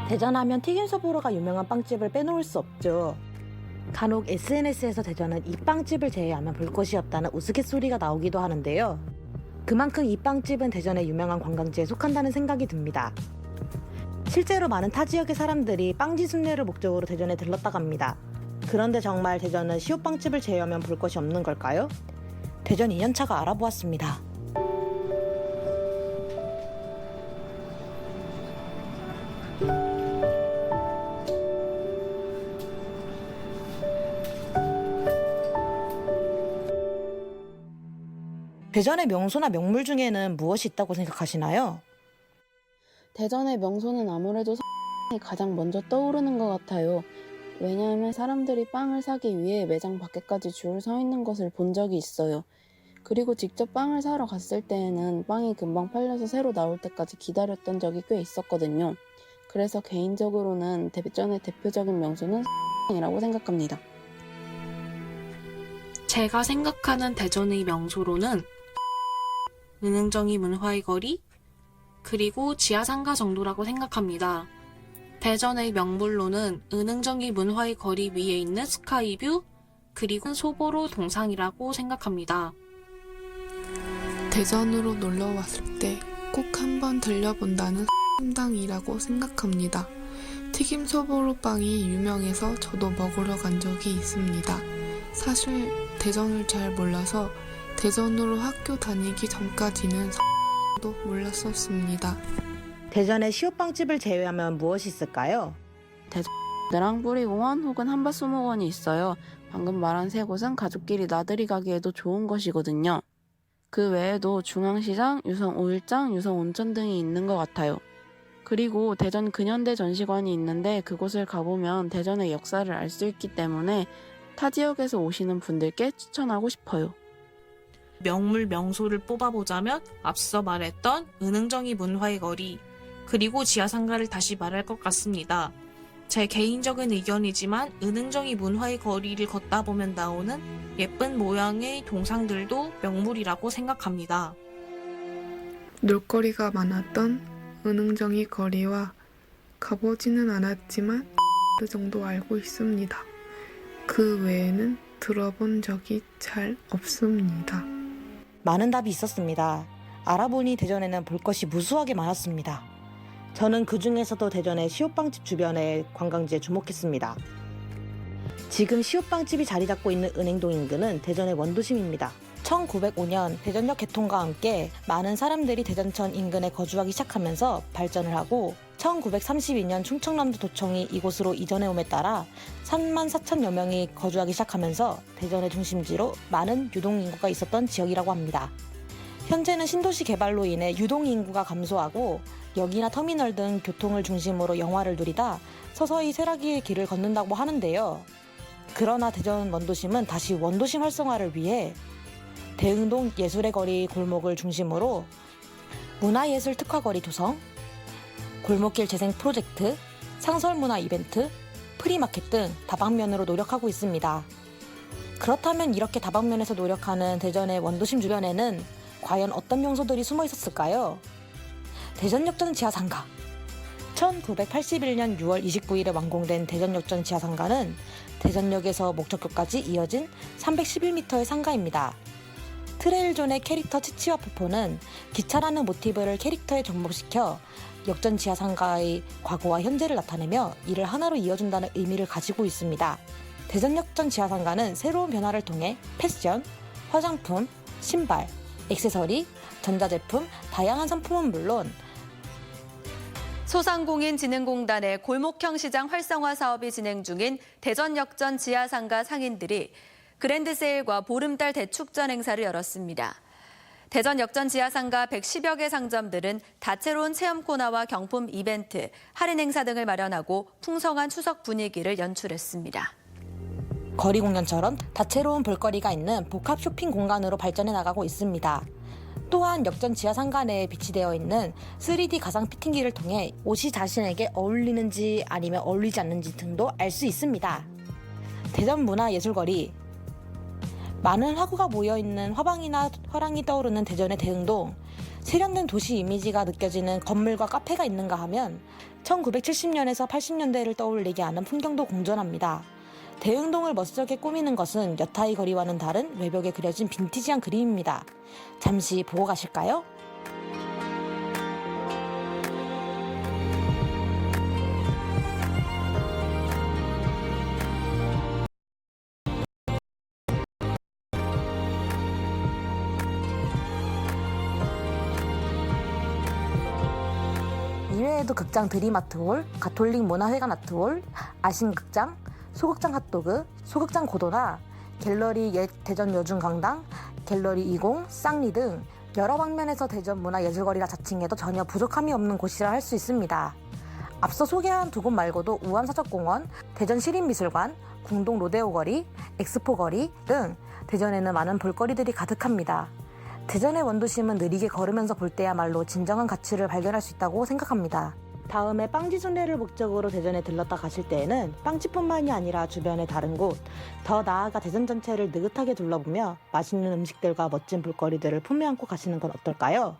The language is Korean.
대전하면 튀김소보로가 유명한 빵집을 빼놓을 수 없죠. 간혹 SNS에서 대전은 이 빵집을 제외하면 볼 것이 없다는 우스갯소리가 나오기도 하는데요. 그만큼 이 빵집은 대전의 유명한 관광지에 속한다는 생각이 듭니다. 실제로 많은 타 지역의 사람들이 빵지 순례를 목적으로 대전에 들렀다 갑니다. 그런데 정말 대전은 시오빵집을 제외하면 볼 것이 없는 걸까요? 대전 2년차가 알아보았습니다. 대전의 명소나 명물 중에는 무엇이 있다고 생각하시나요? 대전의 명소는 아무래도 이 가장 먼저 떠오르는 것 같아요. 왜냐하면 사람들이 빵을 사기 위해 매장 밖에까지 줄을 서 있는 것을 본 적이 있어요. 그리고 직접 빵을 사러 갔을 때에는 빵이 금방 팔려서 새로 나올 때까지 기다렸던 적이 꽤 있었거든요. 그래서 개인적으로는 대전의 대표적인 명소는 이라고 생각합니다. 제가 생각하는 대전의 명소로는 은흥정이 문화의 거리, 그리고 지하상가 정도라고 생각합니다. 대전의 명물로는 은흥정이 문화의 거리 위에 있는 스카이뷰, 그리고 소보로 동상이라고 생각합니다. 대전으로 놀러 왔을 때 꼭 한번 들려본다는 탕이라고 생각합니다. 튀김 소보로빵이 유명해서 저도 먹으러 간 적이 있습니다. 사실 대전을 잘 몰라서 대전으로 학교 다니기 전까지는 도 몰랐었습니다. 대전의 시오빵집을 제외하면 무엇이 있을까요? 대랑 뿌리공원 혹은 한밭수목원이 있어요. 방금 말한 세 곳은 가족끼리 나들이 가기에도 좋은 것이거든요. 그 외에도 중앙시장, 유성 5일장, 유성 온천 등이 있는 것 같아요. 그리고 대전 근현대 전시관이 있는데 그곳을 가보면 대전의 역사를 알 수 있기 때문에 타 지역에서 오시는 분들께 추천하고 싶어요. 명물 명소를 뽑아보자면 앞서 말했던 은흥정이 문화의 거리, 그리고 지하상가를 다시 말할 것 같습니다. 제 개인적인 의견이지만 은흥정이 문화의 거리를 걷다 보면 나오는 예쁜 모양의 동상들도 명물이라고 생각합니다. 놀거리가 많았던 은흥정이 거리와 가보지는 않았지만 그 정도 알고 있습니다. 그 외에는 들어본 적이 잘 없습니다. 많은 답이 있었습니다. 알아보니 대전에는 볼 것이 무수하게 많았습니다. 저는 그 중에서도 대전의 시오빵집 주변의 관광지에 주목했습니다. 지금 시오빵집이 자리 잡고 있는 은행동 인근은 대전의 원도심입니다. 1905년 대전역 개통과 함께 많은 사람들이 대전천 인근에 거주하기 시작하면서 발전을 하고 1932년 충청남도 도청이 이곳으로 이전해옴에 따라 3만 4천여 명이 거주하기 시작하면서 대전의 중심지로 많은 유동인구가 있었던 지역이라고 합니다. 현재는 신도시 개발로 인해 유동인구가 감소하고 역이나 터미널 등 교통을 중심으로 영화를 누리다 서서히 쇠락기의 길을 걷는다고 하는데요. 그러나 대전 원도심은 다시 원도심 활성화를 위해 대흥동 예술의 거리 골목을 중심으로 문화예술 특화거리 조성, 골목길 재생 프로젝트, 상설문화 이벤트, 프리마켓 등 다방면으로 노력하고 있습니다. 그렇다면 이렇게 다방면에서 노력하는 대전의 원도심 주변에는 과연 어떤 명소들이 숨어 있었을까요? 대전역전 지하상가. 1981년 6월 29일에 완공된 대전역전 지하상가는 대전역에서 목적교까지 이어진 311m의 상가입니다. 트레일존의 캐릭터 치치와 포포는 기차라는 모티브를 캐릭터에 접목시켜 역전 지하상가의 과거와 현재를 나타내며 이를 하나로 이어준다는 의미를 가지고 있습니다. 대전역전 지하상가는 새로운 변화를 통해 패션, 화장품, 신발, 액세서리, 전자제품, 다양한 상품은 물론 소상공인진흥공단의 골목형 시장 활성화 사업이 진행 중인 대전역전 지하상가 상인들이 그랜드세일과 보름달 대축전 행사를 열었습니다. 대전역전 지하상가 110여 개 상점들은 다채로운 체험 코너와 경품 이벤트, 할인 행사 등을 마련하고 풍성한 추석 분위기를 연출했습니다. 거리 공연처럼 다채로운 볼거리가 있는 복합 쇼핑 공간으로 발전해 나가고 있습니다. 또한 역전 지하상가 내에 비치되어 있는 3D 가상 피팅기를 통해 옷이 자신에게 어울리는지 아니면 어울리지 않는지 등도 알 수 있습니다. 대전 문화예술거리. 많은 화구가 모여있는 화방이나 화랑이 떠오르는 대전의 대흥동. 세련된 도시 이미지가 느껴지는 건물과 카페가 있는가 하면 1970년에서 80년대를 떠올리게 하는 풍경도 공존합니다. 대흥동을 멋스럽게 꾸미는 것은 여타의 거리와는 다른 외벽에 그려진 빈티지한 그림입니다. 잠시 보고 가실까요? 이외에도 극장 드림아트홀, 가톨릭 문화회관 아트홀, 아신극장, 소극장 핫도그, 소극장 고도나 갤러리 옛 대전 여중강당, 갤러리 20, 쌍리 등 여러 방면에서 대전 문화예술거리라 자칭해도 전혀 부족함이 없는 곳이라 할 수 있습니다. 앞서 소개한 두 곳 말고도 우암사적공원, 대전시립미술관, 궁동 로데오거리, 엑스포거리 등 대전에는 많은 볼거리들이 가득합니다. 대전의 원도심은 느리게 걸으면서 볼 때야말로 진정한 가치를 발견할 수 있다고 생각합니다. 다음에 빵지 순례를 목적으로 대전에 들렀다 가실 때에는 빵집뿐만이 아니라 주변의 다른 곳, 더 나아가 대전 전체를 느긋하게 둘러보며 맛있는 음식들과 멋진 볼거리들을 품에 안고 가시는 건 어떨까요?